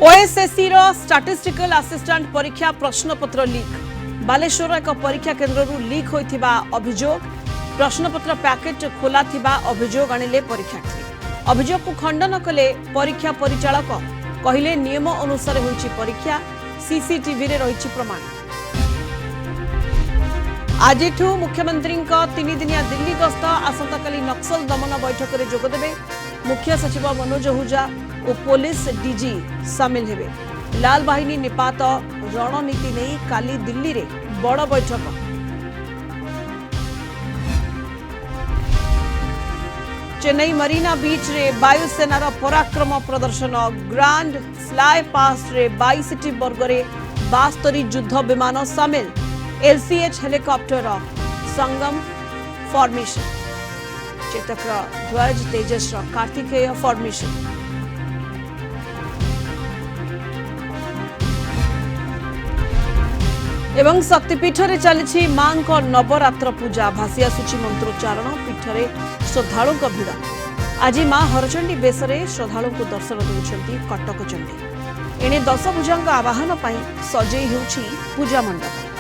OSSC रो statistical assistant परीक्षा प्रश्नपत्र leak Baleshwar एक परीक्षा केन्द्र लीक होइथिबा अभियोग प्रश्नपत्र पैकेट खोला थिबा अभियोग आनिले परीक्षार्थी अभियोग को खंडन कले परीक्षा परिचालक कहिले नियम अनुसार होइछि परीक्षा सीसीटीवी रे रहिछि प्रमाण। आज मुख्यमंत्री 3 दिनिया दिल्ली गस्त आसंताकाली नक्सल दमन बैठक में जोगदेवे मुख्य सचिव मनोज आहूजा और पुलिस डीजी सामिल हेबे। लाल बाहिनी निपात रणनीति नहीं काली दिल्ली रे बड़ बैठक। चेन्नई मरीना बीच रे वायुसेनार पराक्रम प्रदर्शन ग्रांड फ्लाई पास्ट रे 22 वर्ग रे 72 युद्ध विमान सामिल। एलसीएच हेलिकॉप्टर संगम फॉर्मेशन चेतक ध्वज तेजस कार्तिकेय फॉर्मेशन। एवं शक्तिपीठ रे चली मां को नवरात्र पूजा भासी आसुची मंत्रोच्चारण पीठ रे श्रद्धालु भिड़। आज मां हरचंडी बेसरे श्रद्धालु को दर्शन देउछंती कटक चंडी। एने 10 भुजांग आवाहन पई सजई हेउछि पूजा मंडप।